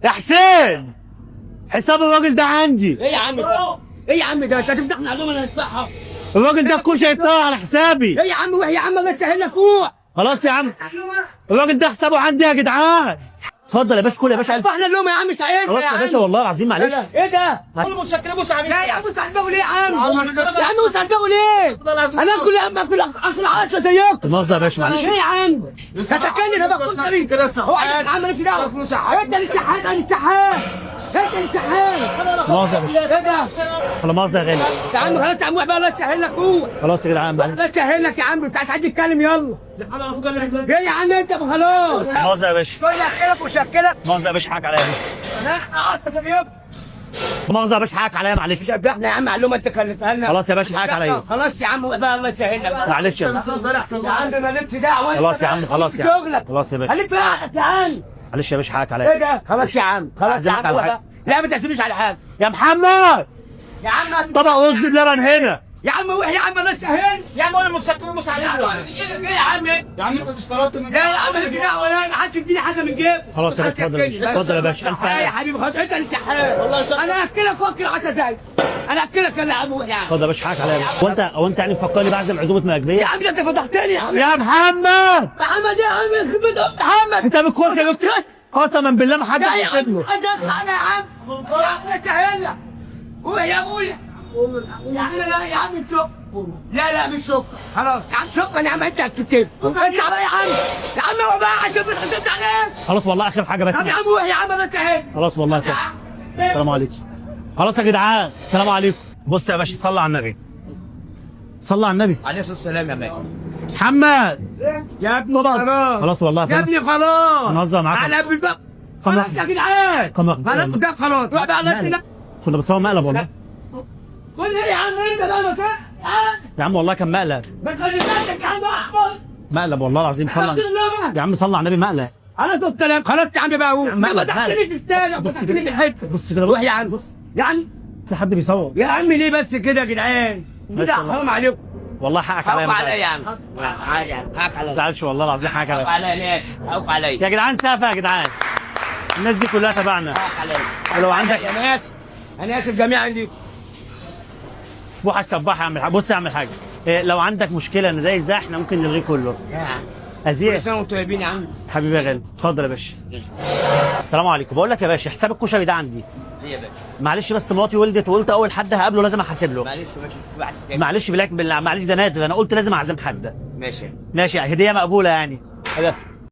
يا حسين، حساب الراجل ده عندي. ايه يا عم ده؟ ايه يا عم ده؟ انت هتفتحنا علوم انا هدفعها. الراجل ده الكشري بتاعه على حسابي. ايه يا عم وحي يا عم الله يسهل لك روح. خلاص يا عم، الراجل ده حسابه عندي يا جدعان. اتفضل يا باشا، كل يا باشا. ادفعنا اللوم يا عم مش عايزها خلاص يا باشا والله العظيم معلش. ايه ده؟ مشكله بص على لا يا عم بص على دماغه ليه يا عم؟ يا عم بص على دماغه ليه؟ انا اكل يا عم اكل 10 زيكم. مؤاخذة يا باشا معلش. ايه يا عم؟ تتكلم انا باخد طريق هو يا عم مالكش دعوه. انت اللي شحات انا الشحات. انت اللي شحات. مؤاخذة يا باشا. ايه ده؟ ولا مؤاخذة يا غالي. يا عم خلاص يا عم بقى الله يسهل لك روح. خلاص يا جدعان معلش. الله يسهل لك يا عم انت عايز حد يتكلم يلا. ايه يا عم انت خلاص. مؤاخذة يا باشا. شويه احكي ومش هحكي لك. مؤاخذة يا باشا، حقك عليا يا باشا. مؤاخذة يا باشا، حقك عليا معلش. شبحنا يا عم معلومه انت كلفتها لنا. خلاص يا باشا، حقك عليا. خلاص يا عم بقى الله يسهل لك. معلش يا باشا. يا عم مالكش دعوه. خلاص يا عم، خلاص يا عم. شغلك. خلاص يا باشا. خليك في قعدك يا عم. معلش يا باشا، حقك ايه عليا. ده؟ خلاص يا عم خلاص يا أعزمك عم على حاجة. لا ما تعزمنيش على حاجه. يا محمد، يا عم طبق رز بلبن هنا. يا عم وحي يا عم الله يسهل. يا عم انا مشكله بص على ايه يا عم؟ يا عم انت مش قررت من لا يا عم مالكش دعوه لا ما حدش يديني حاجه من جيبه. خلاص يا باشا، اتفضل يا باشا. اتفضل يا باشا. يا حبيبي خد انت اللي شحات. والله انا اكلك واكل 10 زي. انا اكلك يا عم وحي يا عم. اتفضل يا باشا، حقك عليا. هو انت يعني مفكرني بعزم عزومة مراكبية؟ يا عم ده انت فتحتني يا عم. يا محمد، محمد يا عم يخرب بيت أم محمد. حساب الكرسي جبت. قسما بالله ما حد لا يا هيكتب عم له. ادخل انا يا عم. يا عم سهل لك. روح يا ابويا. يا عم لا يا عم شوف. لا مش شوف. خلاص يا عم شوف يا عم انت هتكتب. انت يا عم. يا عم هو بقى عشان بتحسد عليه. خلاص والله اخر حاجة بس. طب يا عم روح يا عم ما سهل. خلاص والله خير. السلام عليكم. خلاص يا جدعان، السلام عليكم. بص يا باشا، صلى على النبي. صلى على النبي. عليه الصلاه والسلام يا باشا. محمد يا ابني خلاص. خلاص والله يا فاهم. ابني خلاص. هنهزر معاك. على بالظبط. خلاص يا جدعان. خلاص ده خلاص. روح بقى الله. كنا بنصور مقلب والله. قول ايه يا عم انت بقى مكان. يا عم والله كان مقلب. ما تخلي بالك يا عم احمد. مقلب والله العظيم. صلى الحمد لله. يا عم، صلى على النبي، مقلب. انا توب كلام خلاص يا عم بقى هو مقلب، ما فتحتنيش في الشارع بص فتحتني في الحته. بص كده، روح يا عم بص يا عم. في حد بيصور. يا عم ليه بس كده يا جدعان؟ كده حرام عليكم. والله حقك عليا. حقك عليا يا عم. عادي يا عم حقك عليا. ما تزعلش والله العظيم، حقك حقك عليا. عليا ناس حقك عليا. يا جدعان سافة يا جدعان، الناس دي كلها تبعنا. حقك عليا. ولو عندك انا اسف. انا اسف جميعا ليكم. بوحة الصباح يا عم الحاج. بص يا عم الحاج، لو عندك مشكلة ان ده ازاي احنا ممكن نلغيه كله. يا عم ازيد كل سنه وانتم طيبين يا عم. حبيبي يا غالي. اتفضل يا باشا. السلام عليكم. بقول لك يا باشا، حساب الكشري ده عندي. ليه يا باشا؟ معلش بس مراتي ولدت وقلت اول حد هقابله لازم احاسب له. معلش ماشي في واحد تاني. معلش بالله معلش، ده نادر، انا قلت لازم اعزم حد. ماشي. ماشي، هديه مقبوله يعني.